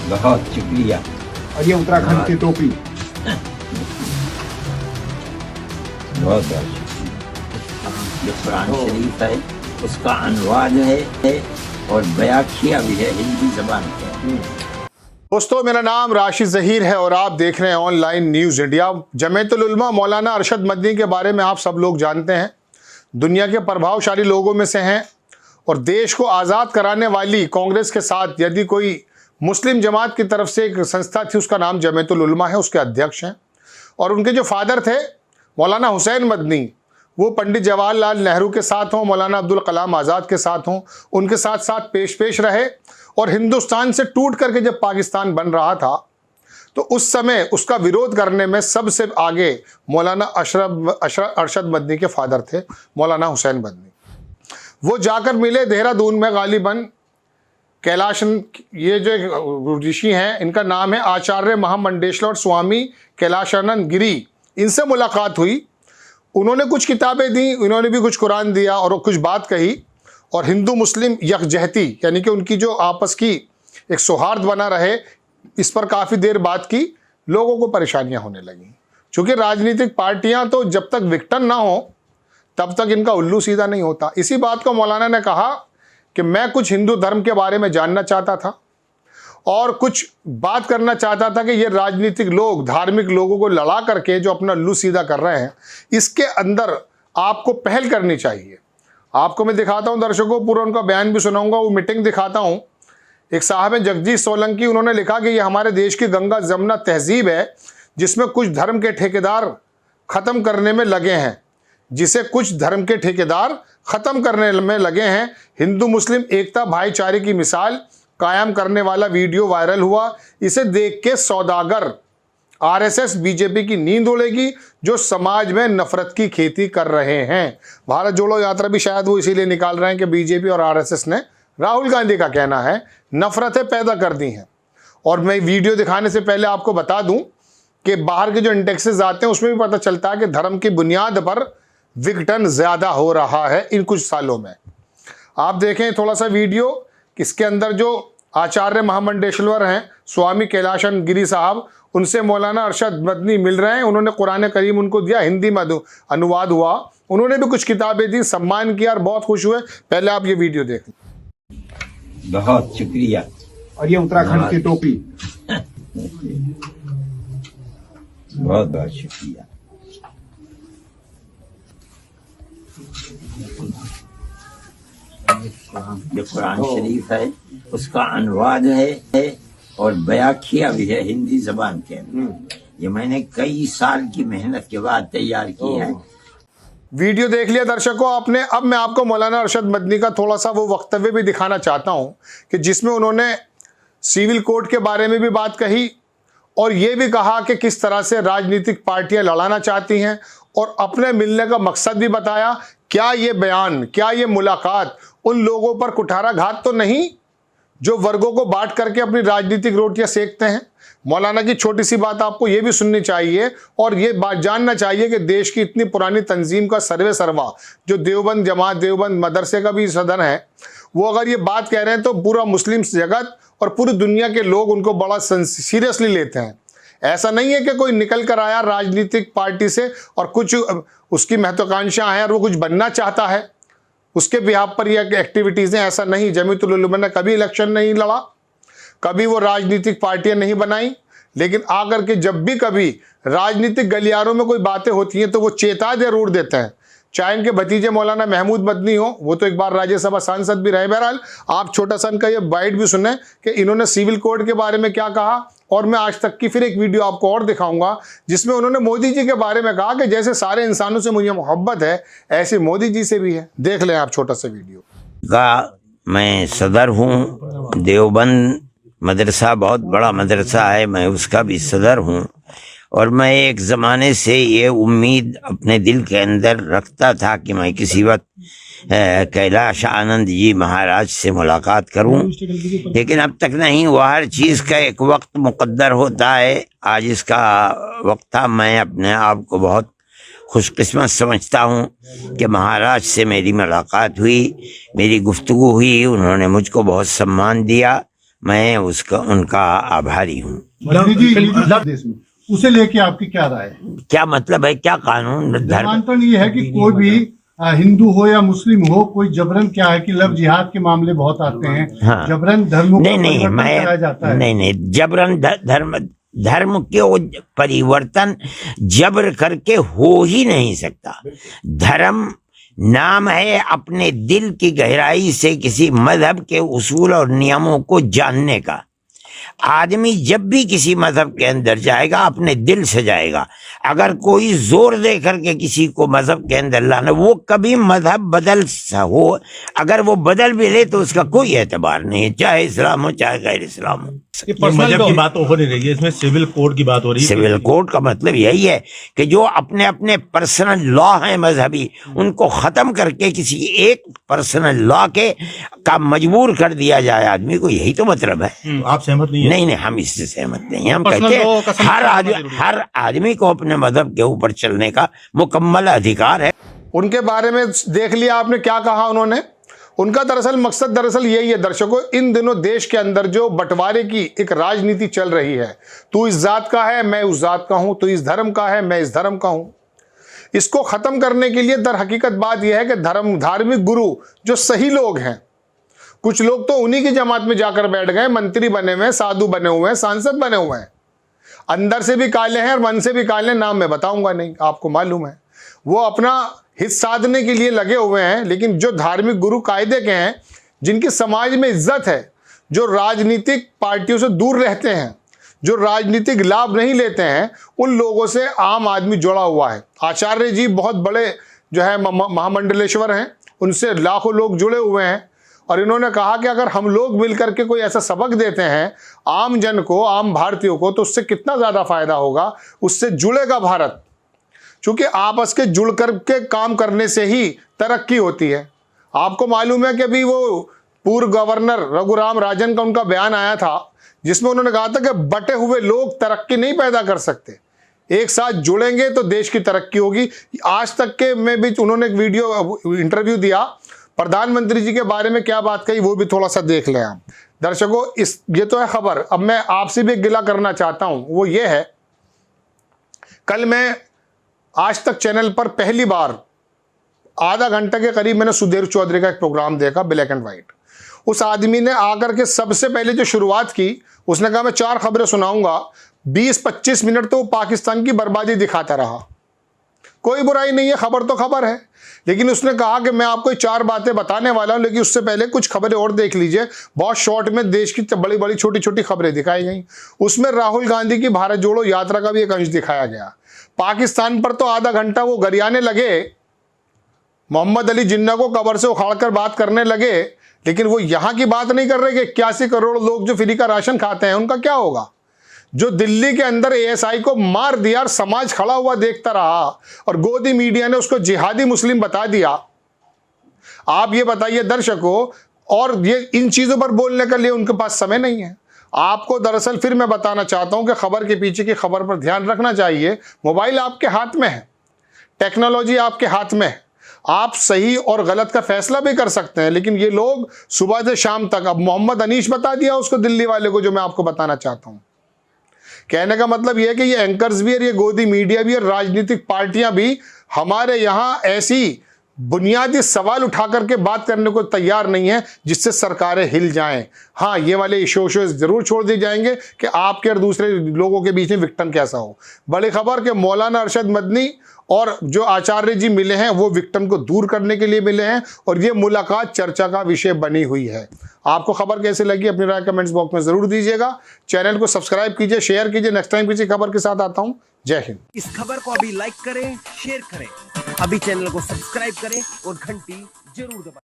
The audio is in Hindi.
बहुत शुक्रिया। और ये उत्तराखंड की टोपी। बहुत शुक्रिया। जो कुरान शरीफ है उसका अनुवाद है और बयां किया भी है हिंदी जबान के। दोस्तों, मेरा नाम राशिद ज़हीर है और आप देख रहे हैं ऑनलाइन न्यूज़ इंडिया। जमीयतुल उलमा मौलाना अरशद मदनी के बारे में आप सब लोग जानते हैं। दुनिया के प्रभावशाली लोगों में से हैं और देश को आज़ाद कराने वाली कांग्रेस के साथ यदि कोई मुस्लिम जमात की तरफ से एक संस्था थी, उसका नाम जमीयतुल उलमा है, उसके अध्यक्ष हैं। और उनके जो फादर थे मौलाना हुसैन मदनी, वो पंडित जवाहरलाल नेहरू के साथ हों, मौलाना अब्दुल कलाम आज़ाद के साथ हों, उनके साथ साथ पेश रहे। और हिंदुस्तान से टूट करके जब पाकिस्तान बन रहा था तो उस समय उसका विरोध करने में सबसे आगे मौलाना अरशद मदनी के फादर थे, मौलाना हुसैन मदनी। वो जाकर मिले देहरादून में, गालिबन कैलाशन, ये जो ऋषि हैं इनका नाम है आचार्य महामंडेश्वर स्वामी कैलाशानंद गिरी। इनसे मुलाकात हुई, उन्होंने कुछ किताबें दी, उन्होंने भी कुछ कुरान दिया और कुछ बात कही। और हिंदू मुस्लिम यकजहती यानी कि उनकी जो आपस की एक सौहार्द बना रहे, इस पर काफ़ी देर बात की। लोगों को परेशानियां होने लगी, क्योंकि राजनीतिक पार्टियां तो जब तक विघटन ना हो तब तक इनका उल्लू सीधा नहीं होता। इसी बात को मौलाना ने कहा कि मैं कुछ हिंदू धर्म के बारे में जानना चाहता था और कुछ बात करना चाहता था कि ये राजनीतिक लोग धार्मिक लोगों को लड़ा करके जो अपना उल्लू सीधा कर रहे हैं, इसके अंदर आपको पहल करनी चाहिए। आपको मैं दिखाता हूं दर्शकों, पूरा उनका बयान भी सुनाऊंगा, वो मीटिंग दिखाता हूं। एक साहब है जगदीश सोलंकी, उन्होंने लिखा कि ये हमारे देश की गंगा जमुना तहजीब है जिसमें कुछ धर्म के ठेकेदार ख़त्म करने में लगे हैं, जिसे कुछ धर्म के ठेकेदार ख़त्म करने में लगे हैं। हिंदू मुस्लिम एकता भाईचारे की मिसाल कायम करने वाला वीडियो वायरल हुआ। इसे देख के सौदागर आरएसएस बीजेपी की नींद उड़ेगी जो समाज में नफरत की खेती कर रहे हैं। भारत जोड़ो यात्रा भी शायद वो इसीलिए निकाल रहे हैं कि बीजेपी और आरएसएस ने, राहुल गांधी का कहना है, नफरतें पैदा कर दी हैं। और मैं वीडियो दिखाने से पहले आपको बता दूं कि बाहर के जो इंडेक्सेस आते हैं उसमें भी पता चलता है कि धर्म की बुनियाद पर विघटन ज्यादा हो रहा है इन कुछ सालों में। आप देखें थोड़ा सा वीडियो, इसके अंदर जो आचार्य महामंडेश्वर हैं स्वामी कैलाशन गिरी साहब, उनसे मौलाना अरशद मदनी मिल रहे हैं। उन्होंने कुरान करीम उनको दिया, हिंदी में अनुवाद हुआ, उन्होंने भी कुछ किताबें दी, सम्मान किया और बहुत खुश हुए। पहले आप ये वीडियो देखें। बहुत शुक्रिया। और ये उत्तराखंड की टोपी। बहुत बहुत शुक्रिया। जो कुरान शरीफ है उसका अनुवाद है और बयां किया भी है हिंदी जबान के अंदर। ये मैंने कई साल की मेहनत के बाद तैयार की है। वीडियो देख लिया दर्शकों आपने। अब मैं आपको मौलाना अरशद मदनी का थोड़ा सा वो वक्तव्य भी दिखाना चाहता हूं कि जिसमें उन्होंने सिविल कोड के बारे में भी बात कही और ये भी कहा कि किस तरह से राजनीतिक पार्टियां लड़ाना चाहती हैं और अपने मिलने का मकसद भी बताया। क्या ये बयान, क्या ये मुलाकात उन लोगों पर कुठाराघात तो नहीं जो वर्गों को बांट करके अपनी राजनीतिक रोटियां सेकते हैं? मौलाना की छोटी सी बात आपको ये भी सुननी चाहिए और ये बात जानना चाहिए कि देश की इतनी पुरानी तंजीम का सर्वे सर्वा जो देवबंद जमात, देवबंद मदरसे का भी सदन है, वो अगर ये बात कह रहे हैं तो पूरा मुस्लिम जगत और पूरी दुनिया के लोग उनको बड़ा सीरियसली लेते हैं। ऐसा नहीं है कि कोई निकल कर आया राजनीतिक पार्टी से और कुछ उसकी महत्वाकांक्षा है और वो कुछ बनना चाहता है, उसके बिहाफ पर ये एक्टिविटीज़ हैं। ऐसा नहीं, जमीयतुल उलमा ने कभी इलेक्शन नहीं लड़ा, कभी वो राजनीतिक पार्टियां नहीं बनाई, लेकिन आकर के जब भी कभी राजनीतिक गलियारों में कोई बातें होती हैं तो वो चेता जरूर देते हैं। चाहे इनके भतीजे मौलाना महमूद मदनी हो, वो तो एक बार राज्यसभा सांसद भी रहे। बहरहाल आप छोटा सा इनका ये बाइट भी सुने कि इन्होंने सिविल कोड के बारे में क्या कहा। और मैं आज तक की फिर एक वीडियो आपको और दिखाऊंगा जिसमें उन्होंने मोदी जी के बारे में कहा कि जैसे सारे इंसानों से मुझे मोहब्बत है ऐसे मोदी जी से भी है। देख लें आप छोटा सा वीडियो। का मैं सदर हूँ। देवबंद मदरसा बहुत बड़ा मदरसा है, मैं उसका भी सदर हूँ। और मैं एक ज़माने से ये उम्मीद अपने दिल के अंदर रखता था कि मैं किसी वक्त कैलाश आनंद जी महाराज से मुलाकात करूं, लेकिन अब तक नहीं हुआ। हर चीज़ का एक वक्त मुक़द्दर होता है। आज इसका वक्त था। मैं अपने आप को बहुत खुशकिस्मत समझता हूं कि महाराज से मेरी मुलाकात हुई, मेरी गुफ्तगू हुई, उन्होंने मुझको बहुत सम्मान दिया। मैं उसका उनका आभारी हूँ। देश में उसे लेके आपकी क्या राय है? क्या मतलब है, क्या कानून धर्म? मानता नहीं है कि कोई भी हिंदू हो या मुस्लिम हो, कोई जबरन क्या है कि लव जिहाद के मामले बहुत आते हैं। हाँ। जबरन धर्मों का नहीं परिवर्तन मैं कराया जाता है। नहीं जबरन धर्म के वो परिवर्तन जबर करके हो ही नहीं सकता। धर्म नाम है अपने दिल की गहराई से किसी मजहब के उसूल और नियमों को जानने का। आदमी जब भी किसी मजहब के अंदर जाएगा अपने दिल से जाएगा। अगर कोई जोर दे करके किसी को मजहब के अंदर लाना, वो कभी मजहब बदल हो, अगर वो बदल भी ले तो उसका कोई एतबार नहीं है, चाहे इस्लाम हो चाहे गैर इस्लाम हो। ये मजहब की बात तो हो नहीं रही है, इसमें सिविल कोड की बात हो रही है। सिविल कोड का मतलब यही है कि जो अपने अपने पर्सनल लॉ हैं मजहबी, उनको खत्म करके किसी एक पर्सनल लॉ के का मजबूर कर दिया जाए आदमी को, यही तो मतलब है। आप सहमत नहीं है? नहीं हम इससे सहमत नहीं हैं। हम कहते हैं हर आदमी को अपने मजहब के ऊपर चलने का मुकम्मल अधिकार है। उनके बारे में देख लिया आपने क्या कहा उन्होंने। उनका मकसद दरअसल यही है दर्शकों, इन दिनों देश के अंदर जो बंटवारे की एक राजनीति चल रही है, तू इस जात का है मैं उस जात का हूं, तू इस धर्म का है मैं इस धर्म का हूं, इसको खत्म करने के लिए दर हकीकत बात यह है कि धार्मिक गुरु जो सही लोग हैं, कुछ लोग तो उन्हीं की जमात में जाकर बैठ गए, मंत्री बने हुए हैं, साधु बने हुए हैं, सांसद बने हुए हैं, अंदर से भी काले हैं और मन से भी काले हैं। नाम मैं बताऊंगा नहीं, आपको मालूम है। वो अपना हित साधने के लिए लगे हुए हैं। लेकिन जो धार्मिक गुरु कायदे के हैं, जिनकी समाज में इज्जत है, जो राजनीतिक पार्टियों से दूर रहते हैं, जो राजनीतिक लाभ नहीं लेते हैं, उन लोगों से आम आदमी जुड़ा हुआ है। आचार्य जी बहुत बड़े जो है महामंडलेश्वर हैं, उनसे लाखों लोग जुड़े हुए हैं। और इन्होंने कहा कि अगर हम लोग मिलकर के कोई ऐसा सबक देते हैं आम जन को, आम भारतीयों को, तो उससे कितना ज़्यादा फायदा होगा, उससे जुड़ेगा भारत। क्योंकि आपस के जुड़ करके काम करने से ही तरक्की होती है। आपको मालूम है कि अभी वो पूर्व गवर्नर रघुराम राजन का उनका बयान आया था, जिसमें उन्होंने कहा था कि बटे हुए लोग तरक्की नहीं पैदा कर सकते, एक साथ जुड़ेंगे तो देश की तरक्की होगी। आज तक के में भी उन्होंने एक वीडियो इंटरव्यू दिया, प्रधानमंत्री जी के बारे में क्या बात कही वो भी थोड़ा सा देख लें आप दर्शकों। ये तो है खबर। अब मैं आपसे भी एक गिला करना चाहता हूं, वो ये है, कल मैं आज तक चैनल पर पहली बार आधा घंटे के करीब मैंने सुधीर चौधरी का एक प्रोग्राम देखा, ब्लैक एंड व्हाइट। उस आदमी ने आकर के सबसे पहले जो शुरुआत की, उसने कहा मैं 4 खबरें सुनाऊंगा। 20-25 मिनट तो पाकिस्तान की बर्बादी दिखाता रहा। कोई बुराई नहीं है, खबर तो खबर है। लेकिन उसने कहा कि मैं आपको 4 बातें बताने वाला हूं, लेकिन उससे पहले कुछ खबरें और देख लीजिए। बहुत शॉर्ट में देश की बड़ी बड़ी छोटी छोटी खबरें दिखाई गई। उसमें राहुल गांधी की भारत जोड़ो यात्रा का भी एक अंश दिखाया गया। पाकिस्तान पर तो आधा घंटा वो गरियाने लगे, मोहम्मद अली जिन्ना को कब्र से उखाड़कर बात करने लगे। लेकिन वो यहां की बात नहीं कर रहे कि 81 करोड़ लोग जो फ्री का राशन खाते हैं उनका क्या होगा। जो दिल्ली के अंदर एएसआई को मार दिया और समाज खड़ा हुआ देखता रहा और गोदी मीडिया ने उसको जिहादी मुस्लिम बता दिया। आप ये बताइए दर्शकों, और ये इन चीजों पर बोलने के लिए उनके पास समय नहीं है। आपको दरअसल फिर मैं बताना चाहता हूं कि खबर के पीछे की खबर पर ध्यान रखना चाहिए। मोबाइल आपके हाथ में है, टेक्नोलॉजी आपके हाथ में है, आप सही और गलत का फैसला भी कर सकते हैं। लेकिन ये लोग सुबह से शाम तक, अब मोहम्मद अनीश बता दिया उसको, दिल्ली वाले को, जो मैं आपको बताना चाहता हूं। कहने का मतलब यह है कि ये एंकर्स भी और ये गोदी मीडिया भी और राजनीतिक पार्टियां भी हमारे यहां ऐसी बुनियादी सवाल उठा करके बात करने को तैयार नहीं है जिससे सरकारें हिल जाएं। हाँ, ये वाले इशोशो जरूर छोड़ दिए जाएंगे कि आपके और दूसरे लोगों के बीच में विक्टिम कैसा हो। बड़ी खबर कि मौलाना अरशद मदनी और जो आचार्य जी मिले हैं वो विक्टिम को दूर करने के लिए मिले हैं और ये मुलाकात चर्चा का विषय बनी हुई है। आपको खबर कैसे लगी अपनी राय कमेंट्स बॉक्स में जरूर दीजिएगा। चैनल को सब्सक्राइब कीजिए, शेयर कीजिए। नेक्स्ट टाइम किसी खबर के साथ आता हूं। जय हिंद। इस खबर को अभी लाइक करें, शेयर करें, अभी चैनल को सब्सक्राइब करें और घंटी जरूर दबाएं।